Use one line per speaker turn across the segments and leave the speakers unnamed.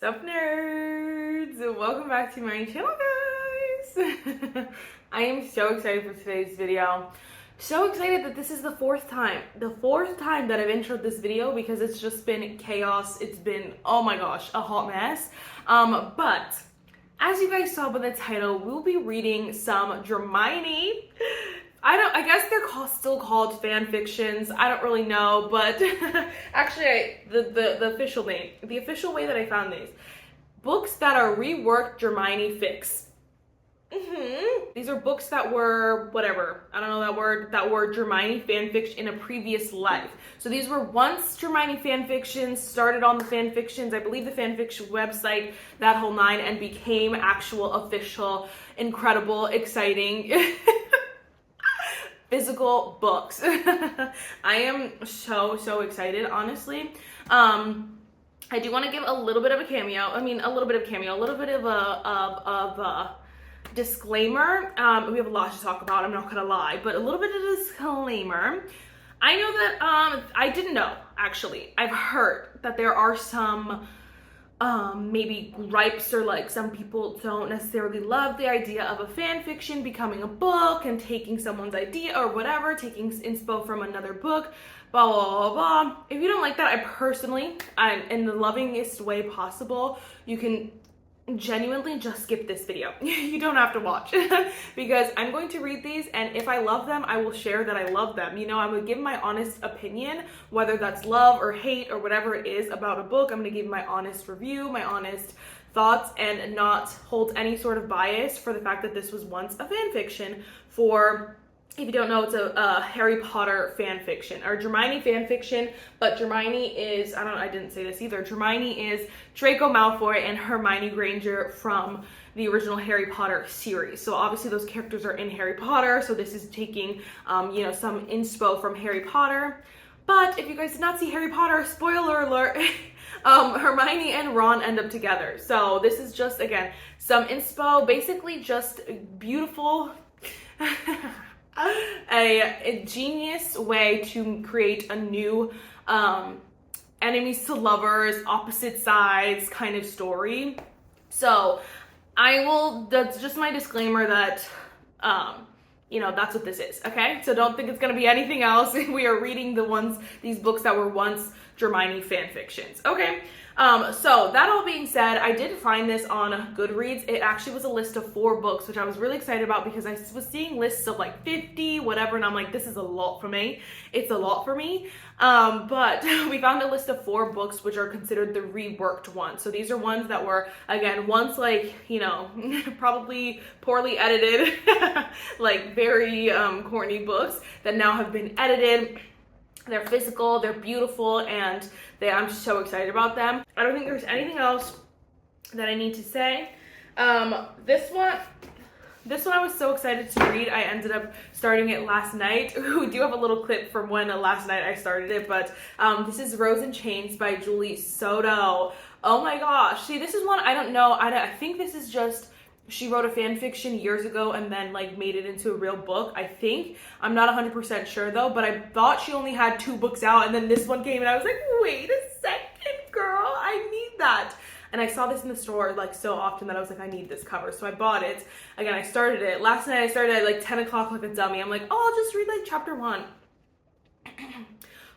What's up, nerds? Welcome back to my channel, guys. I am so excited for today's video. So excited that this is the fourth time that I've introed this video because it's just been chaos. It's been, oh my gosh, a hot mess. But as you guys saw by the title, we'll be reading some Dramione. I guess they're still called fan fictions. I don't really know, but actually, the official name, the official way that I found these books that are reworked Dramione fics. These are books that were whatever, I don't know that word, that were Dramione fanfiction in a previous life. So these were once Dramione fanfictions, started on the fanfictions, I believe the fanfiction website, that whole nine, and became actual, official, incredible, exciting physical books. I am so excited, honestly. I do want to give a little bit of a cameo. A little bit of a disclaimer. We have a lot to talk about, I'm not gonna lie, but a little bit of a disclaimer. I know that I didn't know, actually. I've heard that there are some maybe gripes, or like some people don't necessarily love the idea of a fan fiction becoming a book and taking someone's idea or whatever, taking inspo from another book, blah blah blah blah. If you don't like that, I personally, in the lovingest way possible, you can genuinely just skip this video. You don't have to watch because I'm going to read these, and if I love them, I will share that I love them. You know, I'm gonna give my honest opinion, whether that's love or hate or whatever it is about a book. I'm gonna give my honest review, my honest thoughts, and not hold any sort of bias for the fact that this was once a fan fiction. For, if you don't know, it's a Harry Potter fan fiction, or Dramione fan fiction, but Dramione is, I didn't say this either, Dramione is Draco Malfoy and Hermione Granger from the original Harry Potter series. So obviously those characters are in Harry Potter, so this is taking, you know, some inspo from Harry Potter. But if you guys did not see Harry Potter, spoiler alert, Hermione and Ron end up together. So this is just, again, some inspo, basically just beautiful, a genius way to create a new enemies to lovers, opposite sides kind of story. So that's just my disclaimer that, you know, that's what this is, okay? So don't think it's gonna be anything else. We are reading these books that were once Dramione fan fictions, okay? So that all being said, I did find this on Goodreads. It actually was a list of 4 books, which I was really excited about because I was seeing lists of like 50, whatever, and I'm like, this is a lot for me. It's a lot for me. But we found a list of 4 books which are considered the reworked ones. So these are ones that were, again, once like, you know, probably poorly edited, like very corny books that now have been edited. They're physical, they're beautiful, and I'm so excited about them. I don't think there's anything else that I need to say. This one I was so excited to read. I ended up starting it last night. We do have a little clip from when last night I started it, but this is Rose in Chains by Julie Soto. Oh my gosh. See, this is one I don't know. I think this is just, she wrote a fan fiction years ago and then like made it into a real book, I think. I'm not 100% sure though, but I thought she only had 2 books out, and then this one came and I was like, wait a second, girl, I need that. And I saw this in the store like so often that I was like, I need this cover. So I bought it. Again, I started it. Last night I started at like 10 o'clock like a dummy. I'm like, oh, I'll just read like chapter 1.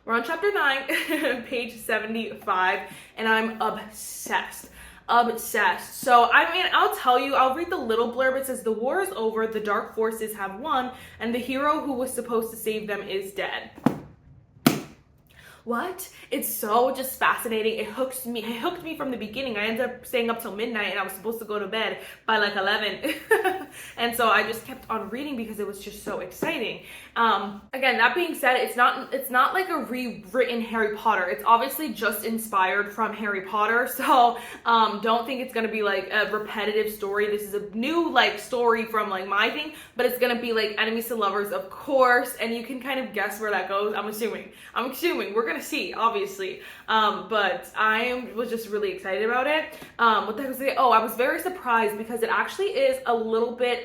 We're on chapter 9, page 75, and I'm obsessed. So I'll tell you, I'll read the little blurb. It says, the war is over, the dark forces have won, and the hero who was supposed to save them is dead. What? It's so just fascinating. It hooked me from the beginning. I ended up staying up till midnight, and I was supposed to go to bed by like 11. And so I just kept on reading because it was just so exciting. Again, that being said, it's not like a rewritten Harry Potter. It's obviously just inspired from Harry Potter. So don't think it's gonna be like a repetitive story. This is a new like story from like my thing, but it's gonna be like enemies to lovers, of course, and you can kind of guess where that goes. I'm assuming. We're gonna see, obviously. But I was just really excited about it. What the heck was it? Oh, I was very surprised because it actually is a little bit,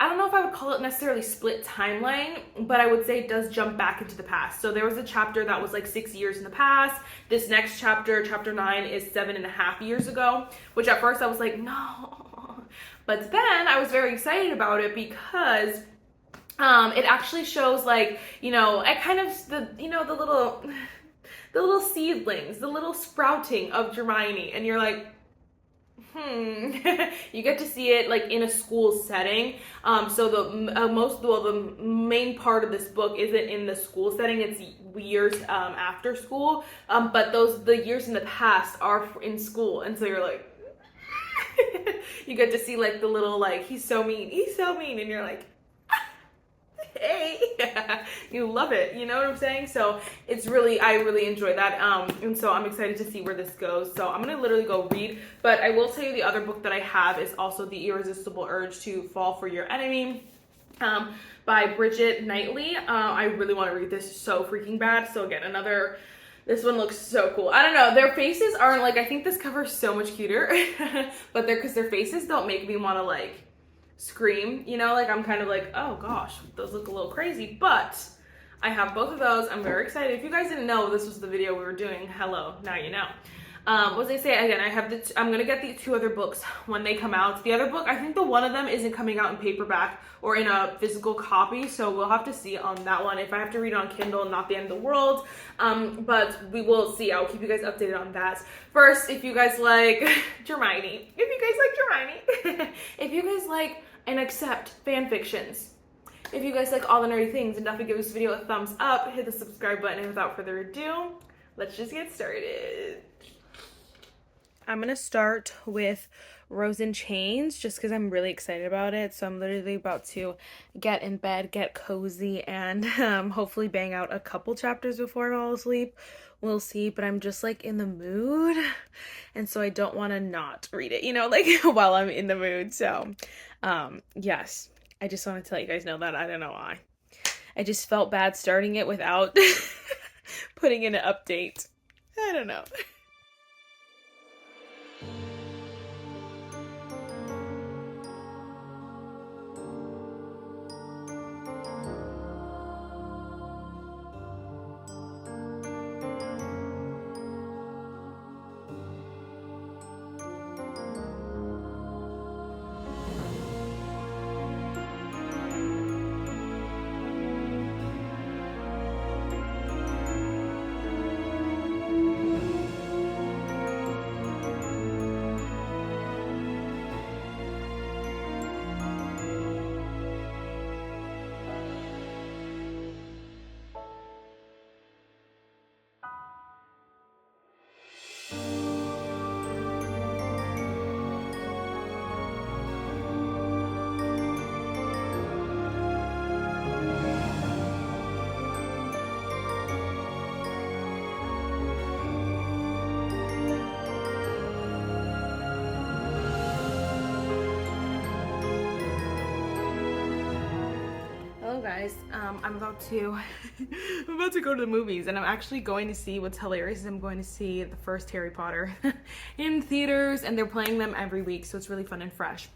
I don't know if I would call it necessarily split timeline, but I would say it does jump back into the past. So there was a chapter that was like 6 years in the past. This next chapter, chapter 9, is 7.5 years ago, which at first I was like, no. But then I was very excited about it because it actually shows, like, you know, I kind of, the little seedlings, the little sprouting of Dramione, and you're like, you get to see it like in a school setting. So the main part of this book isn't in the school setting, it's years after school, but the years in the past are in school, and so you're like, you get to see like the little, like, he's so mean, and you're like, hey. You love it, you know what I'm saying? So it's really, I really enjoy that, and so I'm excited to see where this goes. So I'm gonna literally go read, but I will tell you the other book that I have is also The Irresistible Urge to Fall for Your Enemy, by Bridget Knightley. I really want to read this so freaking bad. So again, this one looks so cool. I don't know, their faces aren't like, I think this cover is so much cuter, but because their faces don't make me want to like scream, you know, like I'm kind of like, oh gosh, those look a little crazy, but I have both of those. I'm very excited. If you guys didn't know this was the video we were doing, hello, now you know. What was I say? Again, I'm gonna get the 2 other books when they come out. The other book, I think the one of them isn't coming out in paperback or in a physical copy, so we'll have to see on that one. If I have to read it on Kindle, not the end of the world, but we will see. I'll keep you guys updated on that. First, if you guys like Dramione, if you guys like and accept fan fictions, if you guys like all the nerdy things, and definitely give this video a thumbs up, hit the subscribe button, and without further ado, let's just get started. I'm gonna start with Rose in Chains just because I'm really excited about it. So I'm literally about to get in bed, get cozy, and hopefully bang out a couple chapters before I fall asleep. We'll see, but I'm just like in the mood, and so I don't want to not read it, you know, like while I'm in the mood. So yes, I just want to tell you guys know that. I don't know why. I just felt bad starting it without putting in an update. I don't know. Guys, I'm about to go to the movies, and I'm actually going to see, what's hilarious is I'm going to see the first Harry Potter in theaters, and they're playing them every week, so it's really fun and fresh.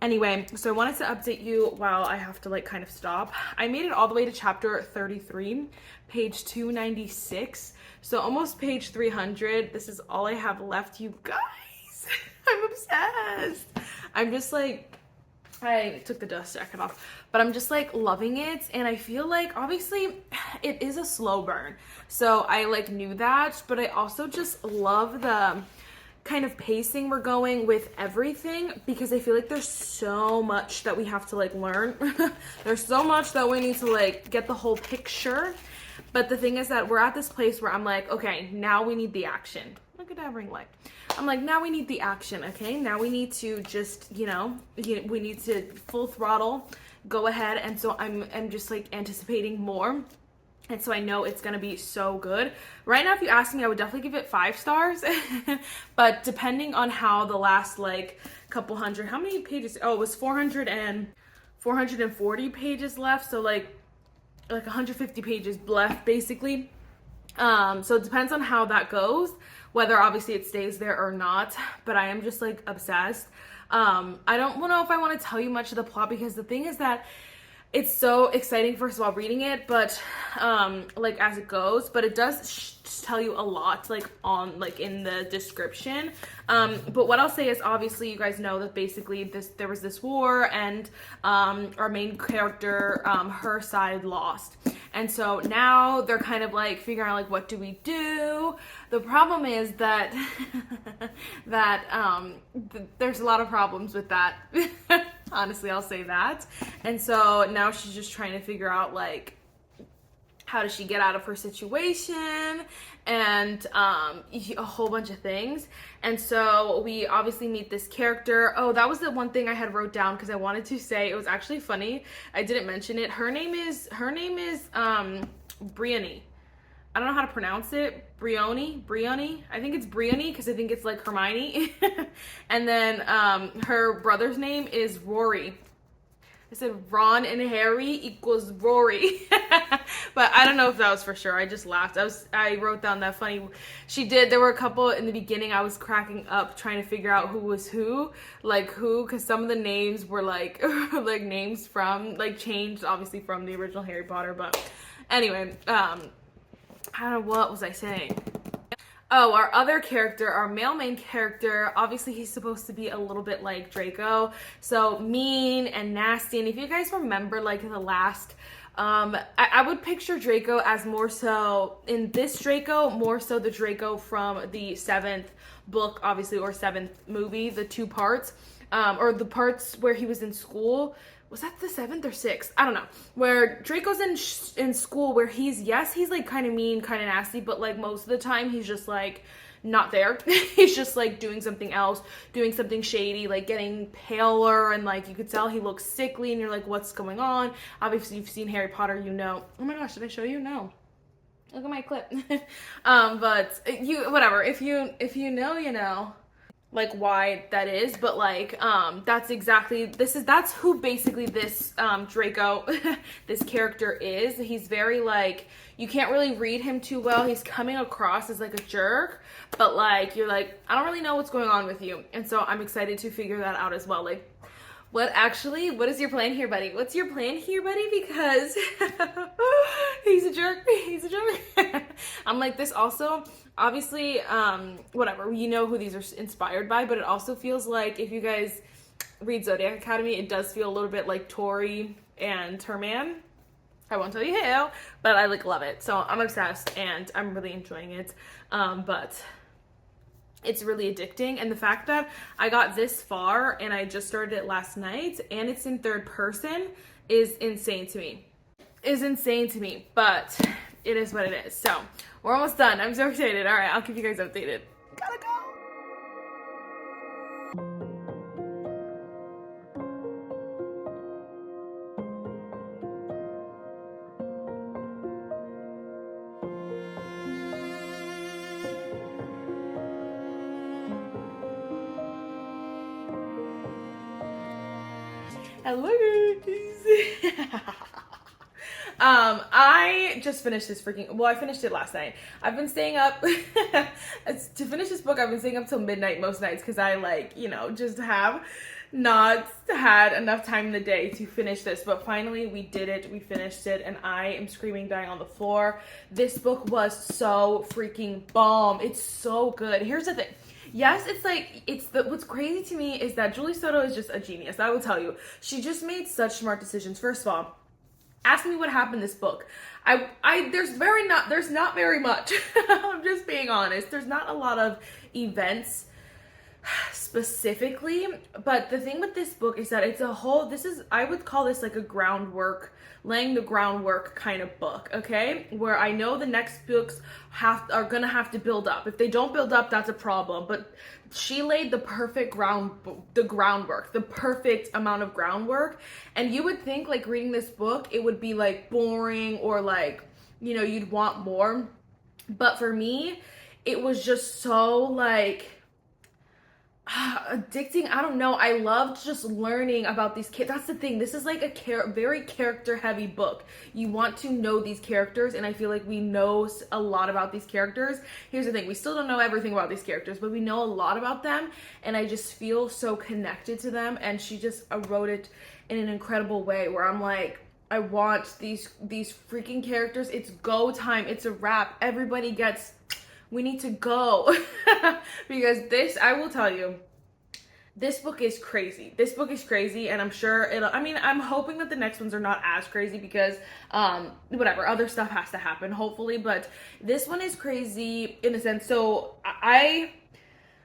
Anyway, so I wanted to update you while I have to like kind of stop. I made it all the way to chapter 33, page 296, so almost page 300. This is all I have left, you guys. I'm obsessed. I'm just like, I took the dust jacket off, but I'm just like loving it, and I feel like obviously it is a slow burn, so I like knew that, but I also just love the kind of pacing we're going with everything, because I feel like there's so much that we have to like learn. There's so much that we need to like get the whole picture, but the thing is that we're at this place where I'm like, okay, now we need the action. Look at that ring light. I'm like, now we need the action, okay? Now we need to just, you know, we need to full throttle, go ahead. And so I'm just like anticipating more. And so I know it's gonna be so good. Right now, if you ask me, I would definitely give it 5 stars. But depending on how the last like couple hundred, how many pages? Oh, it was 440 pages left. So like 150 pages left basically. So it depends on how that goes, whether obviously it stays there or not, but I am just like obsessed. I don't know if I want to tell you much of the plot, because the thing is that it's so exciting, first of all, reading it, but like as it goes, but it does tell you a lot, like on like in the description. But what I'll say is, obviously you guys know that basically there was this war, and our main character, her side lost, and so now they're kind of like figuring out like, what do we do? The problem is that there's a lot of problems with that. Honestly, I'll say that. And so now she's just trying to figure out like, how does she get out of her situation, and a whole bunch of things. And so we obviously meet this character. Oh, that was the one thing I had wrote down, because I wanted to say, it was actually funny, I didn't mention it. Her name is Briony. I don't know how to pronounce it. Briony. I think it's Briony, because I think it's like Hermione. And then her brother's name is Rory. I said Ron and Harry equals Rory. But I don't know if that was for sure. I just laughed. I wrote down that funny. There were a couple in the beginning I was cracking up trying to figure out who was who. Like who, because some of the names were like, like names from, like changed obviously from the original Harry Potter. But anyway, what was I saying? Oh, our other character, our male main character, obviously he's supposed to be a little bit like Draco, so mean and nasty. And if you guys remember, like in the last, I would picture Draco as more so, in this Draco, more so the Draco from the 7th book, obviously, or 7th movie, the 2 parts, or the parts where he was in school. Was that the 7th or 6th? I don't know. Where Draco's in school, where he's like kind of mean, kind of nasty, but like most of the time he's just like not there. He's just like doing something else, doing something shady, like getting paler, and like you could tell he looks sickly, and you're like, what's going on? Obviously you've seen Harry Potter, you know. Oh my gosh, did I show you? No. Look at my clip. But whatever. If you know, you know, like why that is. But like that's who basically this Draco this character is. He's very like, you can't really read him too well. He's coming across as like a jerk, but like you're like, I don't really know what's going on with you. And so I'm excited to figure that out as well. Like, what is your plan here, buddy? What's your plan here, buddy? Because he's a jerk. I'm like, this also, obviously, whatever, you know who these are inspired by, but it also feels like, if you guys read Zodiac Academy, it does feel a little bit like Tori and her man. I won't tell you who, but I like love it. So I'm obsessed and I'm really enjoying it. But it's really addicting, and the fact that I got this far and I just started it last night and it's in 3rd person is insane to me. But it is what it is. So we're almost done. I'm so excited. All right, I'll keep you guys updated. Gotta go. Hello guys. I just finished this I finished it last night. I've been staying up to finish this book. I've been staying up till midnight most nights, because I like, you know, just have not had enough time in the day to finish this. But finally we did it. We finished it, and I am screaming, dying on the floor. This book was so freaking bomb. It's so good. Here's the thing. Yes, what's crazy to me is that Julie Soto is just a genius. I will tell you. She just made such smart decisions. First of all, ask me what happened in this book. There's not very much. I'm just being honest. There's not a lot of events specifically, but the thing with this book is that it's I would call this like a laying the groundwork kind of book, okay? Where I know the next books are gonna have to build up. If they don't build up, that's a problem. But she laid the perfect groundwork, the perfect amount of groundwork. And you would think like reading this book, it would be like boring, or like, you know, you'd want more. But for me, it was just so like, addicting. I don't know. I loved just learning about these kids. That's the thing. This is like a very character heavy book. You want to know these characters, and I feel like we know a lot about these characters. Here's the thing. We still don't know everything about these characters, but we know a lot about them, and I just feel so connected to them, and she just wrote it in an incredible way where I'm like, I want these freaking characters. It's go time. It's a wrap. Everybody gets, we need to go. Because this, I will tell you, this book is crazy. This book is crazy, and I'm sure it'll, I mean, I'm hoping that the next ones are not as crazy because, whatever, other stuff has to happen, hopefully, but this one is crazy in a sense. So,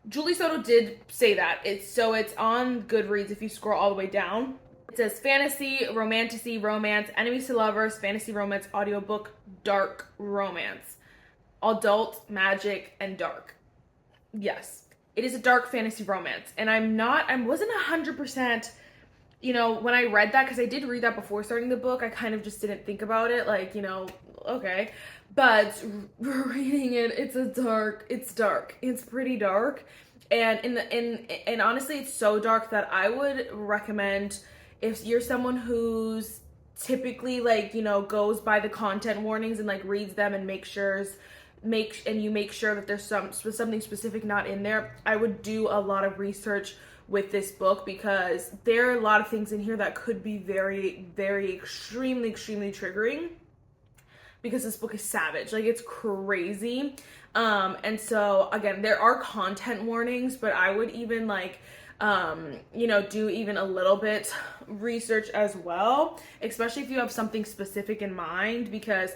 Julie Soto did say that. It's on Goodreads if you scroll all the way down. It says fantasy, romantasy, romance, enemies to lovers, fantasy romance, audiobook, dark romance, adult, magic, and dark. Yes, it is a dark fantasy romance. And I wasn't 100%, you know, when I read that, because I did read that before starting the book, I kind of just didn't think about it, like, you know, okay. But reading it, it's dark. It's pretty dark. And honestly, it's so dark that I would recommend, if you're someone who's typically, like, you know, goes by the content warnings and like reads them and make sure that there's something specific not in there, I would do a lot of research with this book, because there are a lot of things in here that could be very, very extremely triggering, because this book is savage. Like, it's crazy. And so again, there are content warnings, but I would even like, you know, do even a little bit research as well, especially if you have something specific in mind, because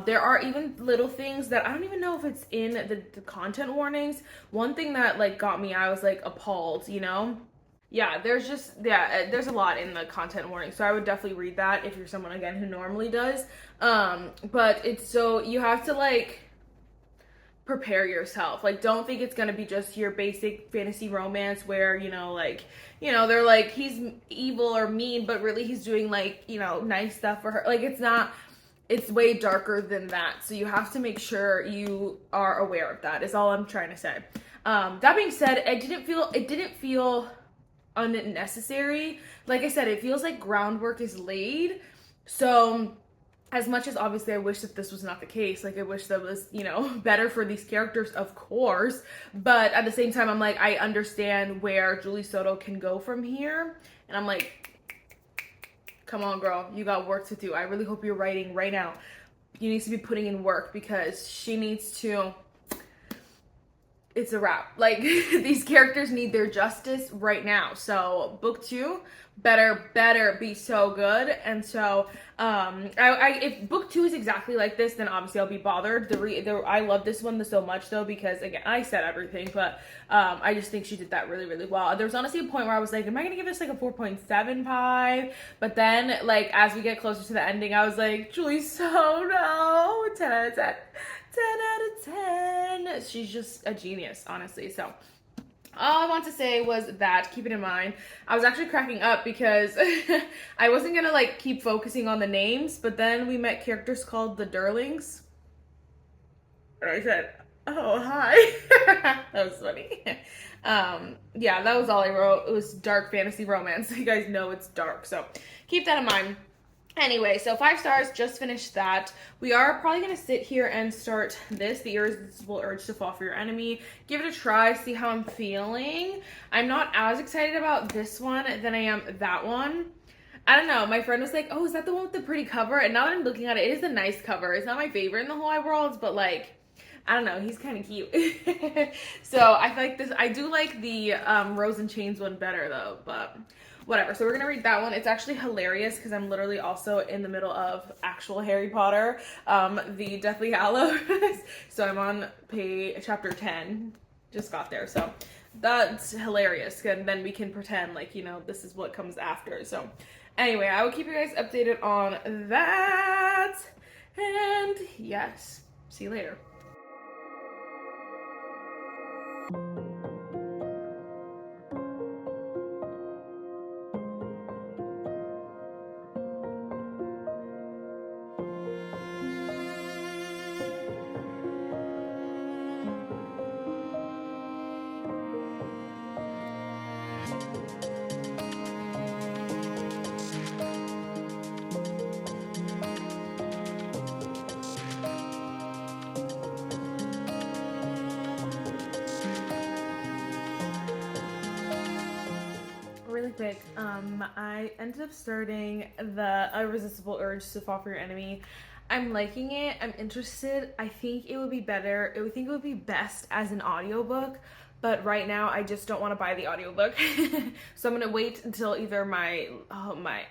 there are even little things that I don't even know if it's in the content warnings. One thing that like got me, I was like appalled, you know? Yeah, there's a lot in the content warning, so I would definitely read that if you're someone, again, who normally does. But it's, so you have to like prepare yourself. Like, don't think it's gonna be just your basic fantasy romance where, you know, like, you know, they're like, he's evil or mean, but really he's doing like, you know, nice stuff for her. Like, it's not, it's way darker than that. So you have to make sure you are aware of that, is all I'm trying to say. That being said, it didn't feel unnecessary. Like I said, it feels like groundwork is laid. So as much as obviously I wish that this was not the case, like I wish that was, you know, better for these characters, of course, but at the same time, I'm like, I understand where Julie Soto can go from here, and I'm like, come on, girl, you got work to do. I really hope you're writing right now. You need to be putting in work, because she needs to, it's a wrap. Like, these characters need their justice right now. So book 2 better be so good. And so if book 2 is exactly like this, then obviously I'll be bothered. I love this one so much though, because again, I said everything, but I just think she did that really well. There was honestly a point where I was like, am I gonna give this like a 4.75? But then, like, as we get closer to the ending, I was like, Julie Soto, 10 out of 10. 10 out of 10. She's just a genius, honestly. So all I want to say was that, keep it in mind, I was actually cracking up because I wasn't gonna like keep focusing on the names, but then we met characters called the Durlings, and I said, oh, hi. That was funny. Yeah, that was all I wrote. It was dark fantasy romance. You guys know it's dark, so keep that in mind. Anyway, so 5 stars, just finished that. We are probably going to sit here and start this, The Irresistible Urge to Fall for Your Enemy. Give it a try, see how I'm feeling. I'm not as excited about this one than I am that one. I don't know, my friend was like, oh, is that the one with the pretty cover? And now that I'm looking at it, it is a nice cover. It's not my favorite in the whole wide world, but like, I don't know, he's kind of cute. So I feel like this, I do like the Rose and Chains one better though, but whatever. So we're gonna read that one. It's actually hilarious because I'm literally also in the middle of actual Harry Potter, the Deathly Hallows. So I'm on chapter 10, just got there. So that's hilarious. And then we can pretend like, you know, this is what comes after. So anyway, I will keep you guys updated on that. And yes, see you later. Really quick, I ended up starting the Irresistible Urge to Fall for Your Enemy. I'm liking it. I'm interested. I think it would be better. I think it would be best as an audiobook, but right now I just don't want to buy the audiobook. So I'm gonna wait until either my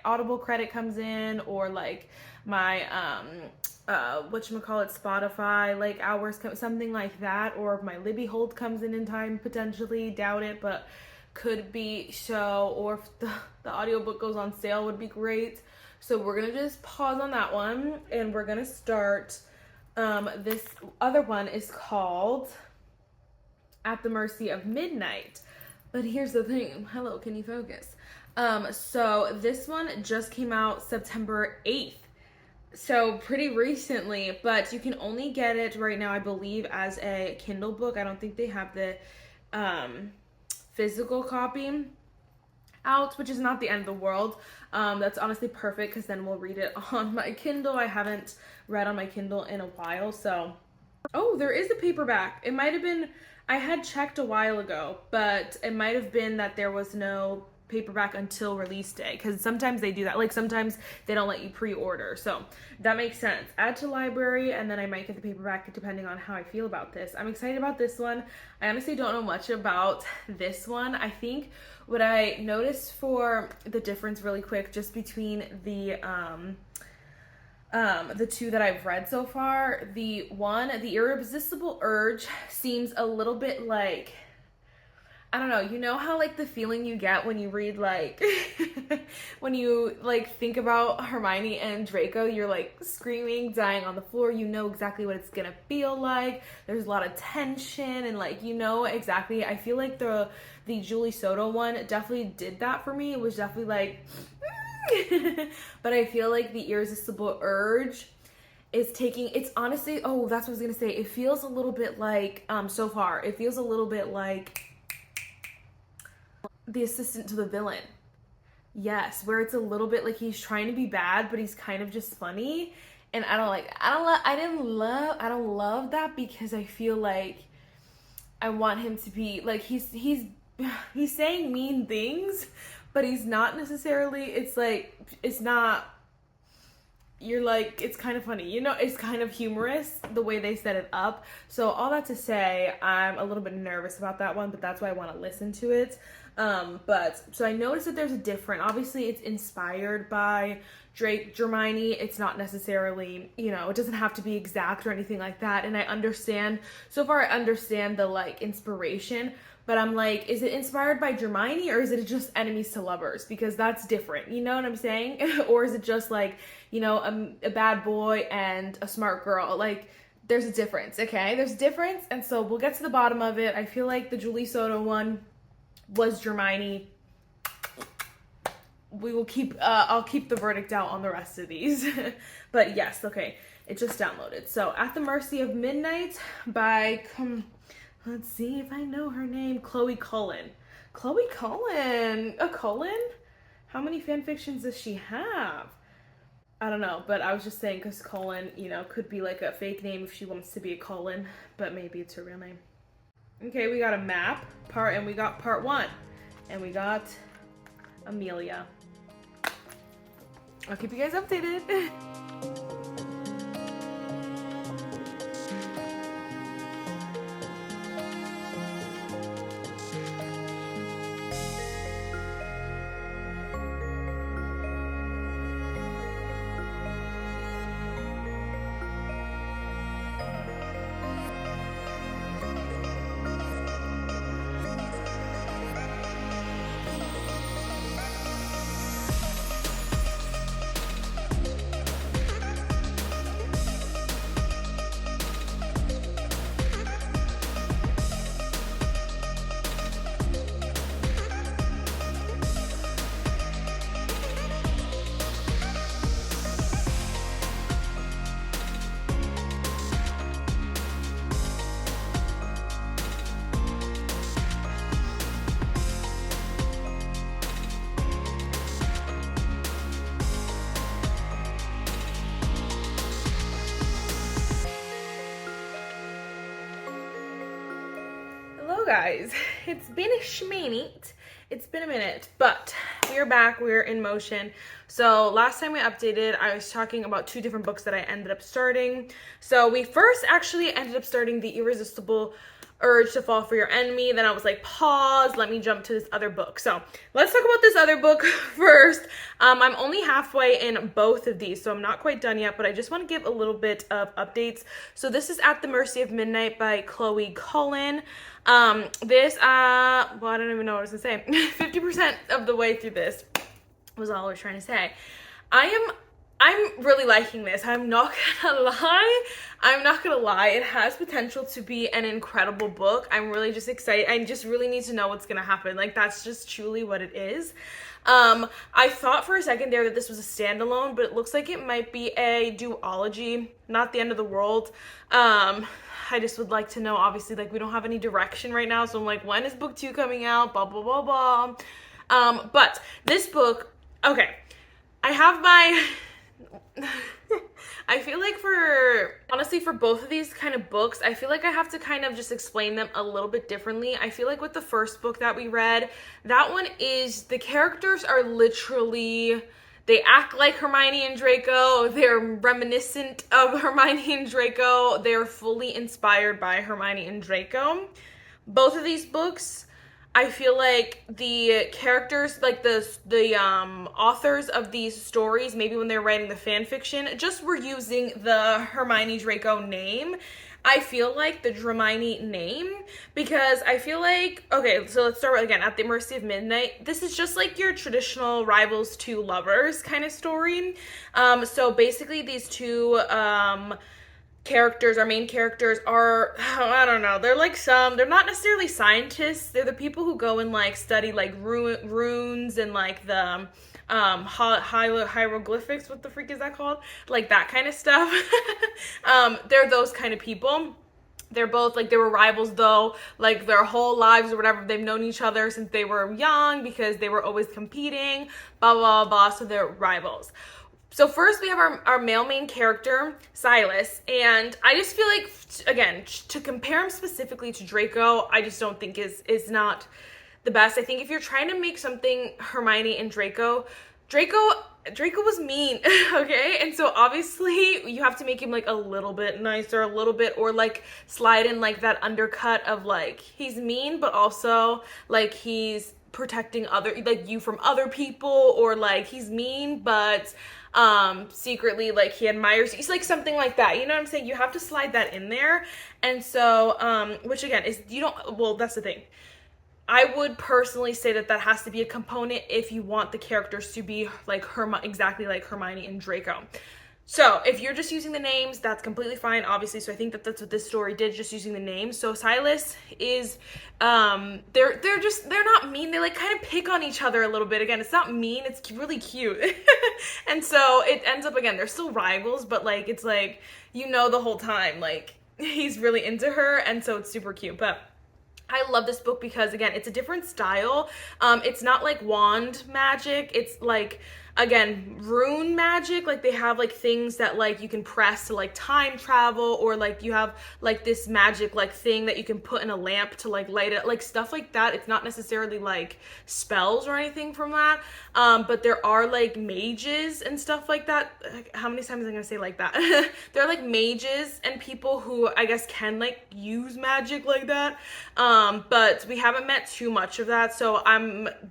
Audible credit comes in, or like my whatchamacallit, Spotify like hours, something like that, or if my Libby hold comes in time, potentially. Doubt it, but could be. So, or if the audiobook goes on sale, would be great. So we're gonna just pause on that one, and we're gonna start this other one. Is called At the Mercy of Midnight. But here's the thing. Hello, can you focus? So this one just came out September 8th. So pretty recently, but you can only get it right now, I believe, as a Kindle book. I don't think they have the physical copy out, which is not the end of the world. That's honestly perfect, because then we'll read it on my Kindle. I haven't read on my Kindle in a while. So, oh, there is a paperback. It might have been, I had checked a while ago, but it might have been that there was no paperback until release day, because sometimes they do that. Like sometimes they don't let you pre-order, so that makes sense. Add to library, and then I might get the paperback depending on how I feel about this. I'm excited about this one. I honestly don't know much about this one. I think what I noticed for the difference really quick, just between the two that I've read so far, the Irresistible Urge seems a little bit like, I don't know, you know how like the feeling you get when you read like when you like think about Hermione and Draco, you're like screaming, dying on the floor. You know exactly what it's gonna feel like. There's a lot of tension, and like, you know exactly. I feel like the Julie Soto one definitely did that for me. It was definitely like but I feel like the Irresistible Urge is taking, it's honestly, oh, that's what I was gonna say. It feels a little bit like so far it feels a little bit like The Assistant to the Villain. Yes, where it's a little bit like he's trying to be bad, but he's kind of just funny. And I don't love that, because I feel like I want him to be like, he's saying mean things, but he's not necessarily, it's like, it's not, you're like, it's kind of funny, you know, it's kind of humorous the way they set it up. So all that to say, I'm a little bit nervous about that one, but that's why I want to listen to it. But so I noticed that there's a different, obviously it's inspired by Dramione. It's not necessarily, you know, it doesn't have to be exact or anything like that. And I understand, so far I understand the like inspiration, but I'm like, is it inspired by Dramione, or is it just enemies to lovers? Because that's different, you know what I'm saying? Or is it just like, you know, a bad boy and a smart girl? Like, there's a difference, okay? There's a difference, and so we'll get to the bottom of it. I feel like the Julie Soto one was Dramione. We will keep, I'll keep the verdict out on the rest of these. But yes, okay, it just downloaded. So, At the Mercy of Midnight by, let's see if I know her name, Chloe Cullen. Chloe Cullen, a Cullen? How many fan fictions does she have? I don't know, but I was just saying, because Cullen, you know, could be like a fake name if she wants to be a Cullen, but maybe it's her real name. Okay, we got a map part, and we got part 1, and we got Amelia. I'll keep you guys updated. Hello guys, it's been a minute. It's been a minute, but we're back, we're in motion. So last time we updated, I was talking about 2 different books that I ended up starting. So we first actually ended up starting The Irresistible Urge to Fall for Your Enemy. Then I was like, pause, let me jump to this other book. So let's talk about this other book first. I'm only halfway in both of these, so I'm not quite done yet, but I just want to give a little bit of updates. So this is At the Mercy of Midnight by Chloe Cullen. Well, I don't even know what I was gonna say. 50% of the way through this was all I was trying to say. I'm really liking this. I'm not gonna lie. It has potential to be an incredible book. I'm really just excited. I just really need to know what's gonna happen. Like, that's just truly what it is. I thought for a second there that this was a standalone, but it looks like it might be a duology. Not the end of the world. I just would like to know, obviously, like, we don't have any direction right now, so I'm like, when is book 2 coming out? Blah, blah, blah, blah. But this book, okay, I have my... I feel like honestly, for both of these kind of books, I feel like I have to kind of just explain them a little bit differently. I feel like with the first book that we read, that one is, the characters are literally, they act like Hermione and Draco, they're reminiscent of Hermione and Draco, they're fully inspired by Hermione and Draco. Both of these books, I feel like the characters, like the authors of these stories, maybe when they're writing the fan fiction, just were using the Hermione Draco name. I feel like the Dramione name, because I feel like, okay, so let's start again, At the Mercy of Midnight. This is just like your traditional rivals to lovers kind of story. So basically these two, our main characters are, I don't know, they're not necessarily scientists, they're the people who go and like study like runes and like the hieroglyphics, what the freak is that called? Like that kind of stuff. They're those kind of people. They're both, like, they were rivals though, like their whole lives or whatever, they've known each other since they were young because they were always competing, blah, blah, blah, so they're rivals. So first we have our male main character, Silas, and I just feel like, again, to compare him specifically to Draco, I just don't think is not the best. I think if you're trying to make something Hermione and Draco was mean, okay? And so obviously you have to make him like a little bit nicer, a little bit, or like slide in like that undercut of like, he's mean, but also like he's protecting you from other people, or like he's mean, but secretly like he admires you. It's like something like that, you know what I'm saying? You have to slide that in there. And so which again is, that's the thing, I would personally say that has to be a component if you want the characters to be like exactly like Hermione and Draco. So if you're just using the names, that's completely fine, obviously. So I think that that's what this story did, just using the names. So Silas is, they're not mean. They like kind of pick on each other a little bit. Again, it's not mean, it's really cute. And so it ends up, again, they're still rivals, but like, it's like, you know, the whole time, like he's really into her. And so it's super cute. But I love this book because, again, it's a different style. It's not like wand magic. It's like, again, rune magic. Like they have like things that like you can press to like time travel, or like you have like this magic like thing that you can put in a lamp to like light it, like stuff like that. It's not necessarily like spells or anything from that. But there are like mages and stuff like that. How many times am I gonna say like that? There are like mages and people who I guess can like use magic like that. But we haven't met too much of that. So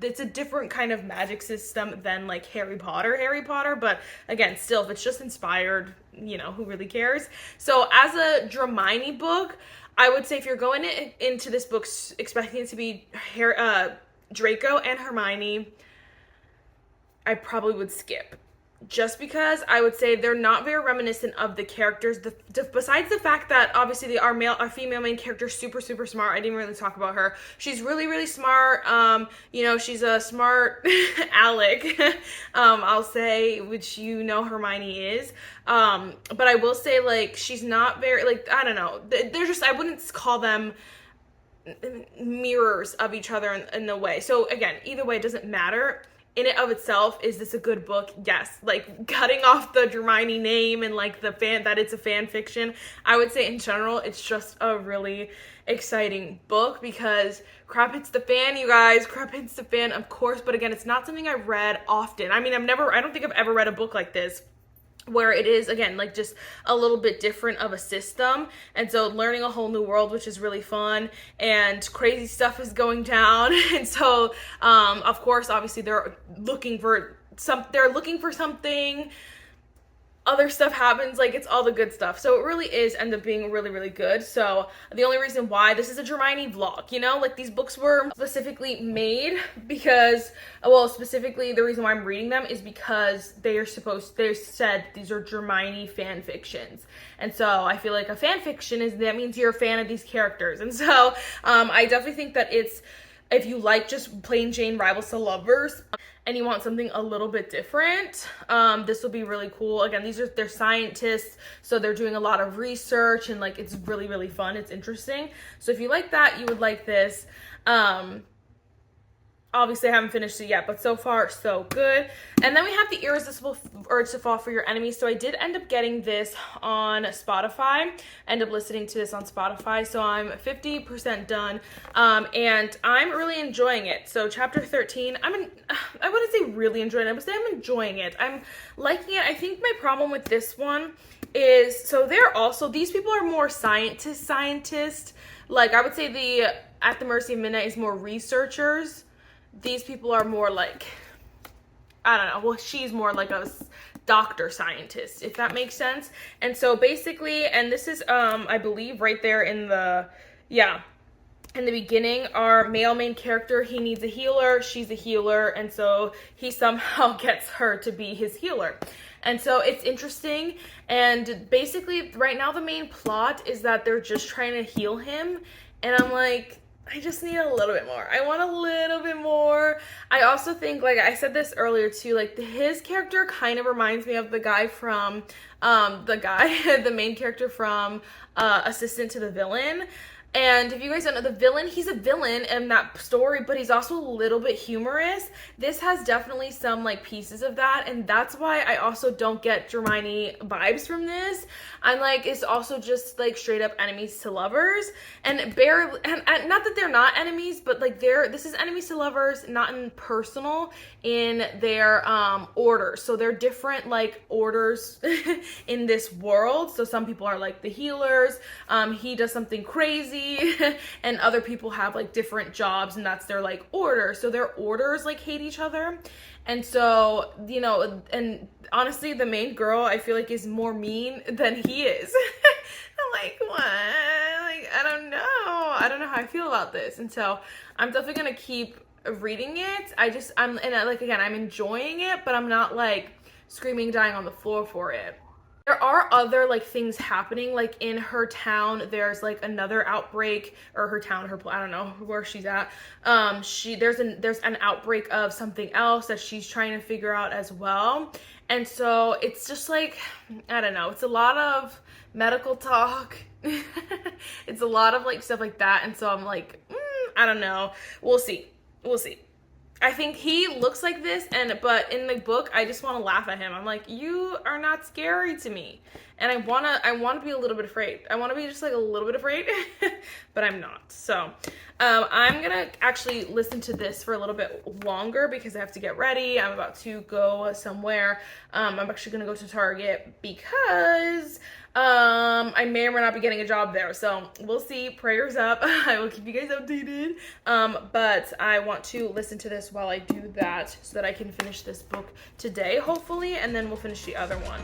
it's a different kind of magic system than like Harry Potter, but again, still, if it's just inspired, you know, who really cares? So as a Dramione book, I would say if you're going into this book expecting it to be Draco and Hermione, I probably would skip. Just because I would say they're not very reminiscent of the characters, besides the fact that obviously our female main character is super, super smart. I didn't really talk about her. She's really, really smart. You know, she's a smart aleck, I'll say, which you know Hermione is. But I will say, like, she's not very, like, I don't know. They're just, I wouldn't call them mirrors of each other in a way. So again, either way, it doesn't matter. in it of itself, is this a good book? Yes. Like, cutting off the Dramione name and like the that it's a fan fiction, I would say in general it's just a really exciting book because crap hits the fan, you guys. Crap hits the fan, of course, but again, it's not something I've read often. I mean, I don't think I've ever read a book like this where it is, again, like just a little bit different of a system. And so learning a whole new world, which is really fun, and crazy stuff is going down. And so, of course, obviously they're looking for something, other stuff happens, like it's all the good stuff. So it really is end up being really, really good. So the only reason why this is a Dramione vlog, you know, like these books were specifically made because, well, specifically the reason why I'm reading them is because they said these are Dramione fan fictions. And so I feel like a fan fiction that means you're a fan of these characters. And so I definitely think that if you like just plain Jane rivals to lovers and you want something a little bit different, this will be really cool. Again, they're scientists, so they're doing a lot of research, and like it's really, really fun. It's interesting. So if you like that, you would like this. Obviously, I haven't finished it yet, but so far, so good. And then we have the Irresistible Urge to Fall for Your Enemies. So I did end up getting this on Spotify. End up listening to this on Spotify. So I'm 50% done, and I'm really enjoying it. So chapter 13, I wouldn't say really enjoying it. I would say I'm enjoying it. I'm liking it. I think my problem with this one is, so these people are more scientists. Like, I would say the At the Mercy of Midnight is more researchers. These people are more like, I don't know, well, she's more like a doctor scientist, if that makes sense. And so basically, and this is, I believe right there in the beginning, our male main character, he needs a healer, she's a healer, and so he somehow gets her to be his healer. And so it's interesting, and basically right now the main plot is that they're just trying to heal him, and I'm like, I just need a little bit more. I want a little bit more. I also think, like I said this earlier too, like his character kind of reminds me of the guy from, the main character from Assistant to the Villain. And if you guys don't know, the villain, he's a villain in that story, but he's also a little bit humorous. This has definitely some like pieces of that, and that's why I also don't get Dramione vibes from this. I'm like, it's also just like straight up enemies to lovers, and barely, and not that they're not enemies, but like this is enemies to lovers, not in personal, in their orders. So they're different like orders in this world. So some people are like the healers, he does something crazy, and other people have like different jobs, and that's their like order. So their orders like hate each other. And so, you know, and honestly, the main girl I feel like is more mean than he is. I'm like, what? Like, I don't know how I feel about this. And so I'm definitely gonna keep reading it. I'm enjoying it, but I'm not like screaming, dying on the floor for it. There are other like things happening, like in her town there's like another outbreak, or her town, I don't know where she's at. There's an outbreak of something else that she's trying to figure out as well. And so it's just like, I don't know, it's a lot of medical talk. It's a lot of like stuff like that. And so I'm like, I don't know. We'll see. I think he looks like this, but in the book, I just want to laugh at him. I'm like, you are not scary to me, and I wanna be a little bit afraid. I want to be just like a little bit afraid, but I'm not. So, I'm gonna actually listen to this for a little bit longer because I have to get ready. I'm about to go somewhere. I'm actually gonna go to Target because I may or may not be getting a job there, so we'll see. Prayers up. I will keep you guys updated, but I want to listen to this while I do that so that I can finish this book today, hopefully, and then we'll finish the other one.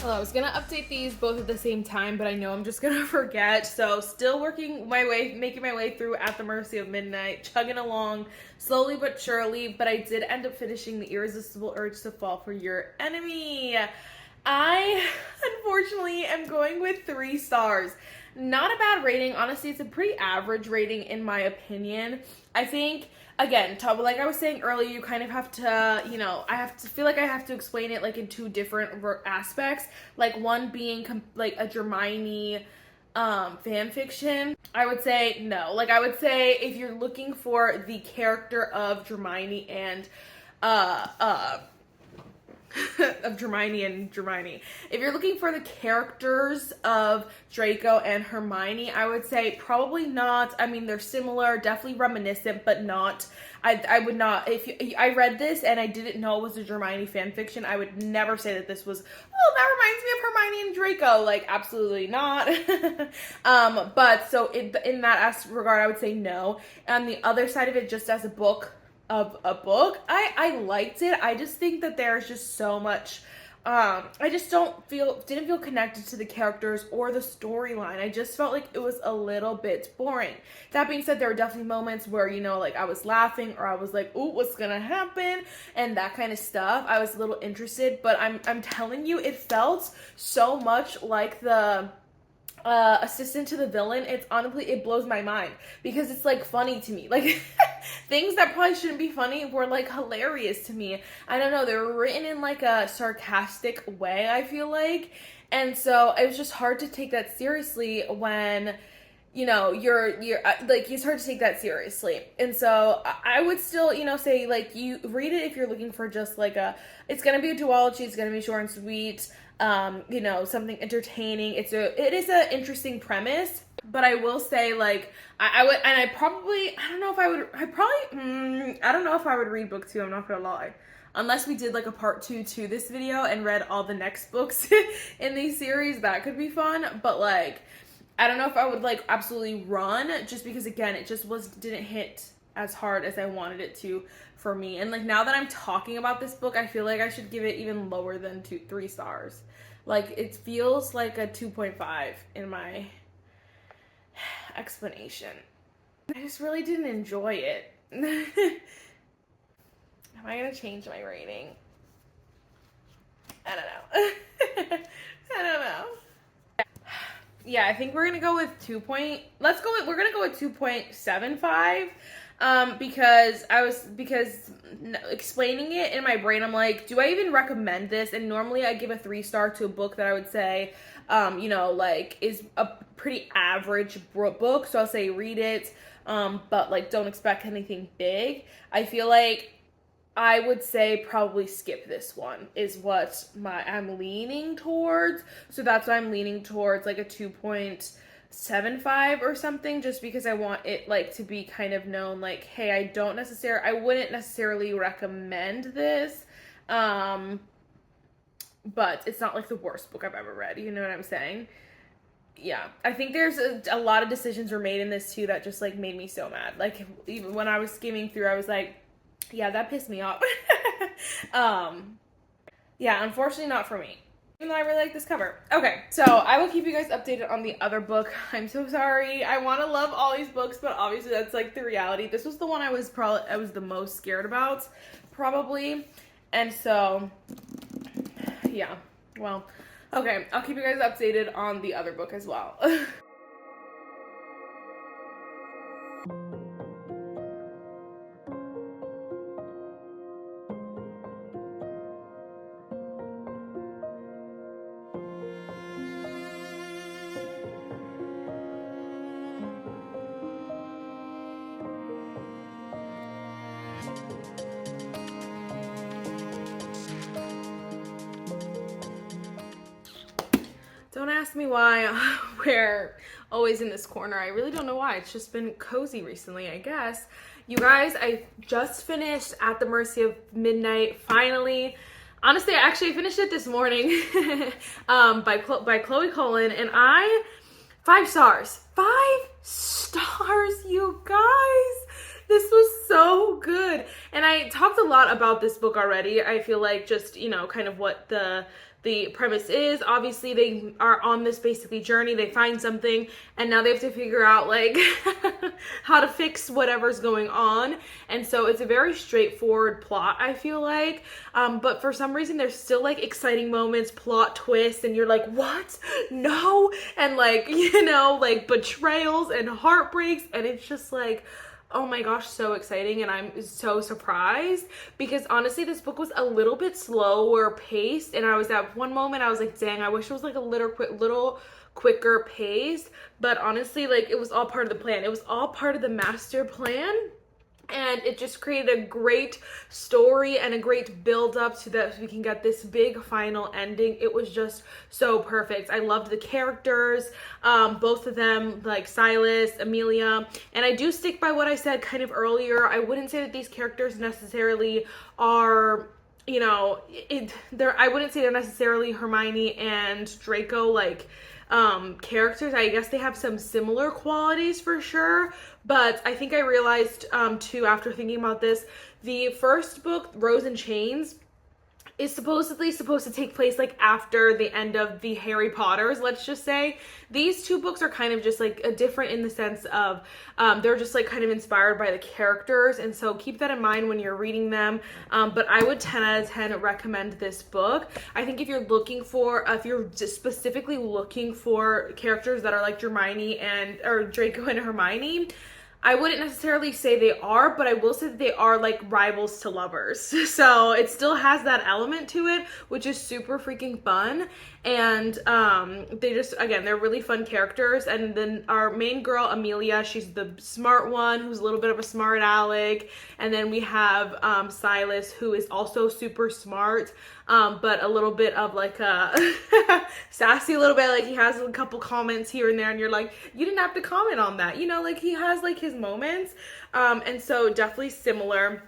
Well, I was gonna update these both at the same time, but I know I'm just gonna forget. So still working my way, making my way through At the Mercy of Midnight, chugging along slowly but surely, but I did end up finishing The Irresistible Urge to Fall for Your Enemy. I, unfortunately, am going with 3 stars. Not a bad rating. Honestly, it's a pretty average rating in my opinion. I think, again, like I was saying earlier, you kind of have to, you know, I feel like I have to explain it like in 2 different aspects. Like one being like a Dramione fan fiction. I would say no. Like I would say if you're looking for the character of Dramione and of Dramione and Dramione. If you're looking for the characters of Draco and Hermione, I would say probably not. I mean, they're similar, definitely reminiscent, but not. I would not, I read this and I didn't know it was a Dramione fan fiction, I would never say that this was, oh, that reminds me of Hermione and Draco. Like, absolutely not. But so in that regard, I would say no. On the other side of it, just as a book, I liked it. I just think that there's just so much, I just didn't feel connected to the characters or the storyline. I just felt like it was a little bit boring. That being said, there were definitely moments where, you know, like I was laughing or I was like, ooh, what's gonna happen? And that kind of stuff. I was a little interested, but I'm telling you, it felt so much like the assistant to the villain. It's honestly, it blows my mind because it's like funny to me. Like things that probably shouldn't be funny were like hilarious to me. I don't know, they were written in like a sarcastic way, I feel like, and so it was just hard to take that seriously when, you know, you're like, it's hard to take that seriously. And so I would still, you know, say like you read it if you're looking for just like it's gonna be a duology, it's gonna be short and sweet, you know, something entertaining. It is an interesting premise, but I will say like I don't know if I would read book 2, I'm not gonna lie. Unless we did like a part 2 to this video and read all the next books in these series, that could be fun. But like, I don't know if I would like absolutely run, just because again, it just didn't hit as hard as I wanted it to for me. And like now that I'm talking about this book, I feel like I should give it even lower than 3 stars. Like it feels like a 2.5 in my explanation. I just really didn't enjoy it. Am I gonna change my rating? I don't know. I don't know. Yeah, I think we're gonna go with we're gonna go with 2.75. Because explaining it in my brain, I'm like, do I even recommend this? And normally I give a 3-star to a book that I would say, you know, like is a pretty average book. So I'll say read it, but like don't expect anything big. I feel like I would say probably skip this one is what I'm leaning towards. So that's why I'm leaning towards like a 2.75 or something, just because I want it like to be kind of known like, hey, I wouldn't necessarily recommend this, but it's not like the worst book I've ever read, you know what I'm saying? Yeah, I think there's a lot of decisions were made in this too that just like made me so mad. Like even when I was skimming through, I was like, yeah, that pissed me off. Yeah, unfortunately not for me. Even though I really like this cover. Okay, so I will keep you guys updated on the other book. I'm so sorry. I want to love all these books, but obviously that's like the reality. This was the one I was the most scared about, probably. And so, yeah. Well, okay, I'll keep you guys updated on the other book as well. Don't ask me why we're always in this corner. I really don't know why. It's just been cozy recently, I guess. You guys, I just finished At the Mercy of Midnight, finally. Honestly, I finished it this morning by Chloe Cullen, and 5 stars. 5 stars, you guys. This was so good. And I talked a lot about this book already. I feel like just, you know, kind of what the premise is. Obviously, they are on this basically journey. They find something and now they have to figure out like how to fix whatever's going on. And so it's a very straightforward plot, I feel like. But for some reason, there's still like exciting moments, plot twists, and you're like, what? No. And like, you know, like betrayals and heartbreaks. And it's just like, oh my gosh, so exciting. And I'm so surprised because honestly, this book was a little bit slower paced. And I was at one moment, I was like, dang, I wish it was like a little quicker pace. But honestly, like it was all part of the plan. It was all part of the master plan. And it just created a great story and a great build up to that we can get this big final ending. It was just so perfect. I loved the characters, both of them, like Silas, Amelia. And I do stick by what I said kind of earlier. I wouldn't say that these characters necessarily are, you know, I wouldn't say they're necessarily Hermione and Draco like characters. I guess they have some similar qualities for sure, but I think I realized too after thinking about this, the first book, Rose and Chains, is supposedly supposed to take place like after the end of the Harry Potters, let's just say. These two books are kind of just like different in the sense of they're just like kind of inspired by the characters, and so keep that in mind when you're reading them. But I would 10 out of 10 recommend this book. I think if you're looking for, if you're just specifically looking for characters that are like Hermione or Draco and Hermione, I wouldn't necessarily say they are, but I will say that they are like rivals to lovers. So it still has that element to it, which is super freaking fun. And they just, again, they're really fun characters. And then our main girl, Amelia, she's the smart one who's a little bit of a smart aleck. And then we have Silas, who is also super smart, but a little bit of like a sassy a little bit. Like he has a couple comments here and there and you're like, you didn't have to comment on that. You know, like he has like his moments. And so definitely similar.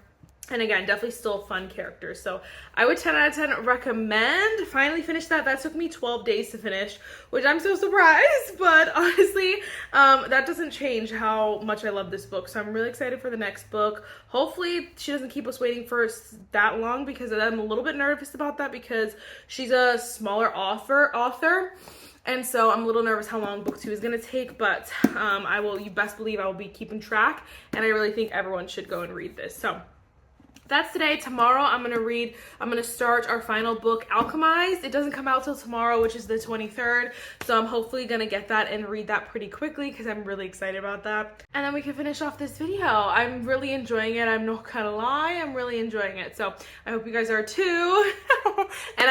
And again, definitely still fun characters. So I would 10 out of 10 recommend. Finally finished that. That took me 12 days to finish, which I'm so surprised. But honestly, that doesn't change how much I love this book. So I'm really excited for the next book. Hopefully she doesn't keep us waiting for that long, because I'm a little bit nervous about that because she's a smaller author. And so I'm a little nervous how long book 2 is going to take, but you best believe I will be keeping track. And I really think everyone should go and read this. So that's today. Tomorrow I'm going to start our final book, Alchemized. It doesn't come out till tomorrow, which is the 23rd. So I'm hopefully going to get that and read that pretty quickly because I'm really excited about that. And then we can finish off this video. I'm really enjoying it. I'm not gonna lie. I'm really enjoying it. So I hope you guys are too. And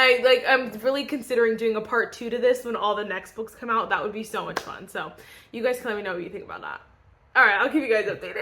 I'm really considering doing a part 2 to this when all the next books come out. That would be so much fun. So you guys can let me know what you think about that. All right, I'll keep you guys updated.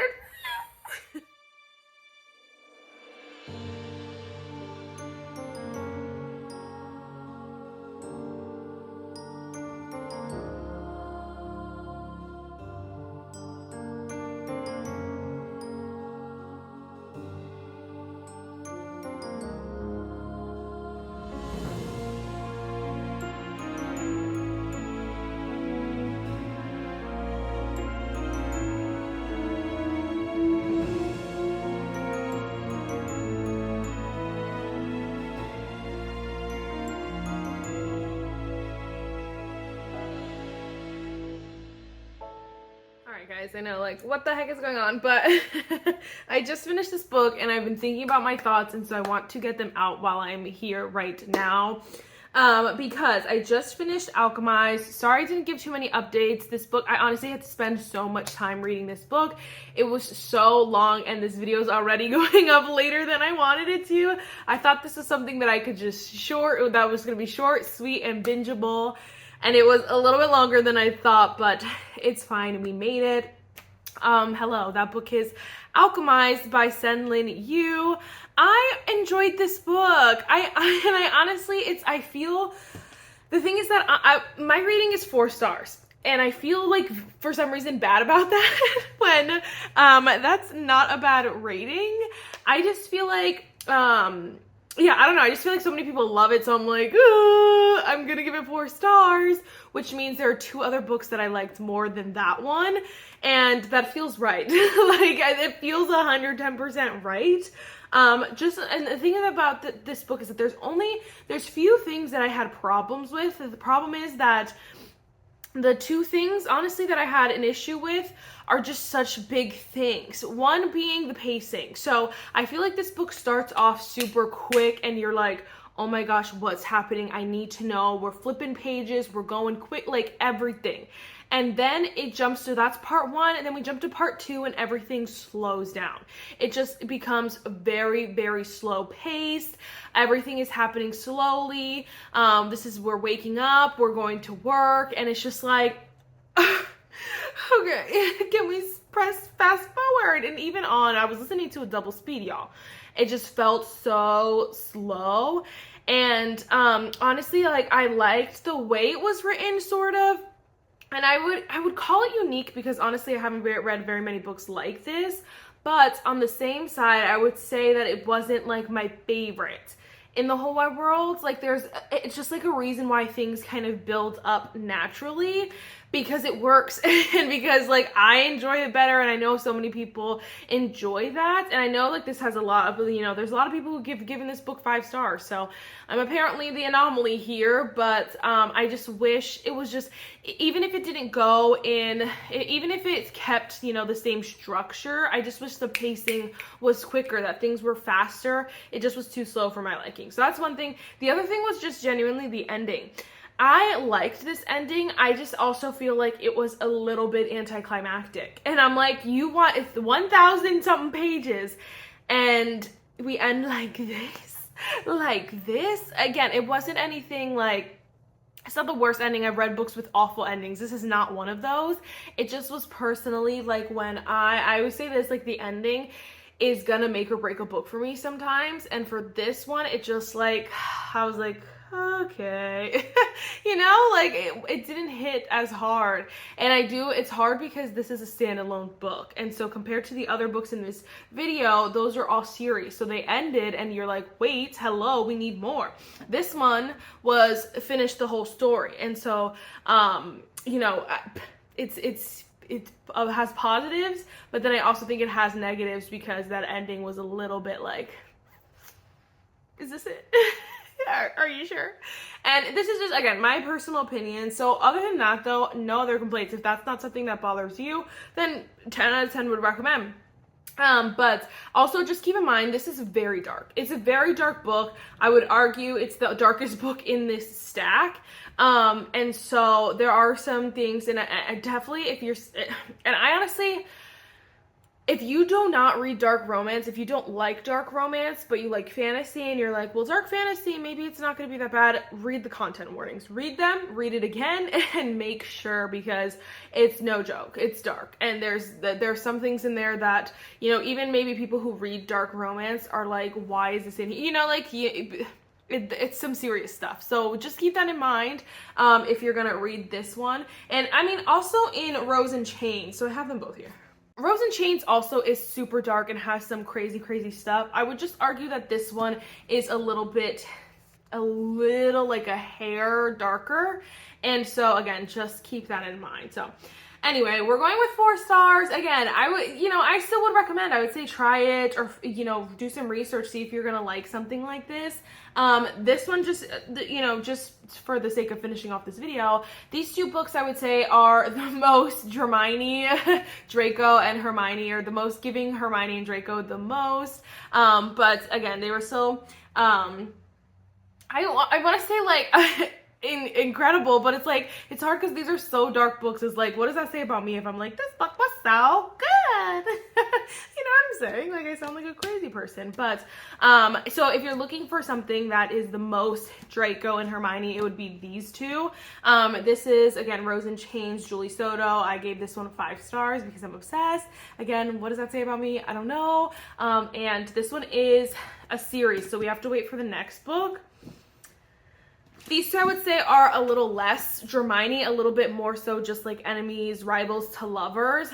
Guys, I know, like, what the heck is going on, but I just finished this book and I've been thinking about my thoughts, and so I want to get them out while I'm here right now, because I just finished Alchemized. Sorry I didn't give too many updates. This book, I honestly had to spend so much time reading this book. It was so long, and this video is already going up later than I wanted it to. I thought this was something that I could just that was going to be short, sweet, and bingeable. And it was a little bit longer than I thought, but it's fine. We made it. Hello, that book is Alchemized by Senlin Yu. I enjoyed this book. I honestly, I feel, the thing is that my rating is 4 stars. And I feel like for some reason bad about that when that's not a bad rating. I just feel like yeah, I don't know. I just feel like so many people love it. So I'm like, I'm going to give it 4 stars, which means there are 2 other books that I liked more than that one. And that feels right. Like, it feels 110% right. And the thing about this book is that there's few things that I had problems with. The problem is that the 2 things, honestly, that I had an issue with are just such big things. One being the pacing. So I feel like this book starts off super quick and you're like, oh my gosh, what's happening? I need to know. We're flipping pages. We're going quick, like everything. And then it jumps to, that's part 1, and then we jump to part 2 and everything slows down. It just becomes very, very slow paced. Everything is happening slowly. We're waking up, we're going to work, and it's just like, okay, can we press fast forward? And even I was listening to a double speed, y'all. It just felt so slow. And honestly, like, I liked the way it was written, sort of. And I would call it unique because honestly, I haven't read very many books like this. But on the same side, I would say that it wasn't like my favorite in the whole wide world. Like, it's just like a reason why things kind of build up naturally, because it works and because like I enjoy it better, and I know so many people enjoy that. And I know like this has a lot of, there's a lot of people who given this book 5 stars, so I'm apparently the anomaly here. But I just wish it was just, even if it didn't go in, even if it kept the same structure, I just wish the pacing was quicker, that things were faster. It just was too slow for my liking. So that's one thing. The other thing was just genuinely the ending. I liked this ending. I just also feel like it was a little bit anticlimactic. And I'm like, you want, it's 1,000 something pages and we end like this? Like this? Again, it wasn't anything like, it's not the worst ending. I've read books with awful endings. This is not one of those. It just was personally like, when I always say this, like, the ending is gonna make or break a book for me sometimes. And for this one, it just like, I was like, okay. Like it didn't hit as hard. And it's hard because this is a standalone book. And so compared to the other books in this video, those are all series. So they ended and you're like, wait, hello, we need more. This one was finished the whole story. And so, it has positives, but then I also think it has negatives because that ending was a little bit like, is this it? Are you sure? And this is just, again, my personal opinion. So other than that, though, no other complaints. If that's not something that bothers you, then 10 out of 10 would recommend. But also just keep in mind, this is very dark. It's a very dark book. I would argue it's the darkest book in this stack. And so there are some things, and I definitely, if you do not read dark romance, if you don't like dark romance, but you like fantasy and you're like, well, dark fantasy, maybe it's not going to be that bad, read the content warnings. Read them, read it again, and make sure, because it's no joke. It's dark. And there's some things in there that, even maybe people who read dark romance are like, why is this in here? It's some serious stuff. So just keep that in mind if you're going to read this one. And I mean, also in Rose and Chains. So I have them both here. Rose and Chains also is super dark and has some crazy, crazy stuff. I would just argue that this one is a little like a hair darker. And so again, just keep that in mind. So anyway, we're going with 4 stars. Again, I still would recommend, I would say try it, or, do some research, see if you're going to like something like this. This one just for the sake of finishing off this video, these 2 books I would say are the most Dramione, Draco and Hermione, or the most giving Hermione and Draco the most. But again, they were so, I want to say like, incredible, but it's like, it's hard because these are so dark books. It's like, what does that say about me if I'm like, this book was so good? You know what I'm saying? Like, I sound like a crazy person. But so if you're looking for something that is the most Draco and Hermione, it would be these 2. This is, again, Rose and Chains, Julie Soto. I gave this one 5 stars because I'm obsessed. Again, what does that say about me? I don't know. And this one is a series, so we have to wait for the next book. These two I would say are a little less Dramione, a little bit more so just like enemies, rivals to lovers.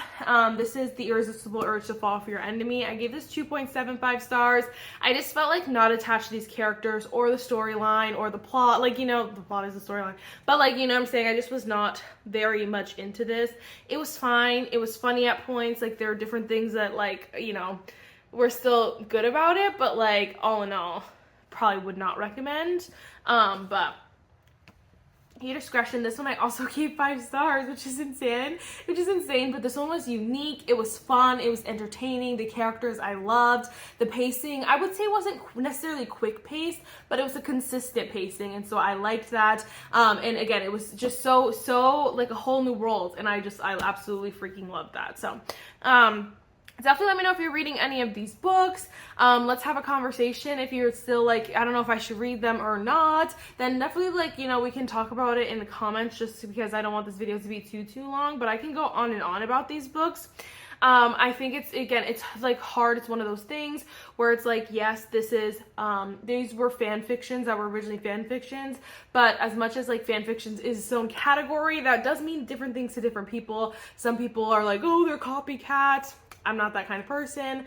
This is The Irresistible Urge to Fall for Your Enemy. I gave this 2.75 stars. I just felt like not attached to these characters or the storyline or the plot. Like, you know, the plot is the storyline. But like, you know what I'm saying? I just was not very much into this. It was fine. It was funny at points. Like, there are different things that, like, you know, were still good about it. But like, all in all, probably would not recommend. But your discretion. This one I also gave 5 stars, which is insane. But this one was unique. It was fun. It was entertaining. The characters I loved. The pacing, I would say, wasn't necessarily quick paced, but it was a consistent pacing, and so I liked that. And again, it was just so like a whole new world, and I absolutely freaking loved that. So definitely let me know if you're reading any of these books. Let's have a conversation. If you're still like, I don't know if I should read them or not, then definitely, like, you know, we can talk about it in the comments, just because I don't want this video to be too long, but I can go on and on about these books. I think it's like hard. It's one of those things where it's like, yes, this is, these were fan fictions that were originally fan fictions, but as much as like fan fictions is its own category, that does mean different things to different people. Some people are like, oh, they're copycats. I'm not that kind of person.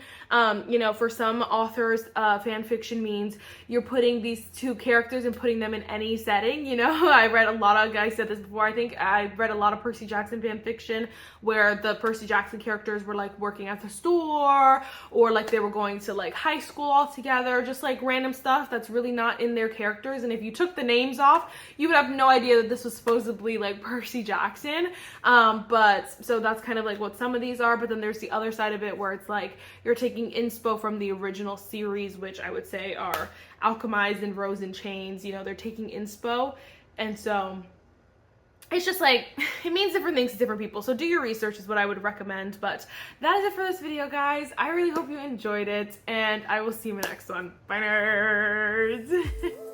You know, for some authors, fan fiction means you're putting these two characters and putting them in any setting. You know, I read a lot of, guys said this before, I think I read a lot of Percy Jackson fan fiction where the Percy Jackson characters were like working at the store, or like they were going to like high school all together, just like random stuff that's really not in their characters. And if you took the names off, you would have no idea that this was supposedly like Percy Jackson. But so that's kind of like what some of these are. But then there's the other side of it where it's like you're taking inspo from the original series, which I would say are Alchemized and Rose in Chains. You know, they're taking inspo, and so it's just like, it means different things to different people. So do your research is what I would recommend. But that is it for this video, guys. I really hope you enjoyed it, and I will see you in the next one. Bye, nerds.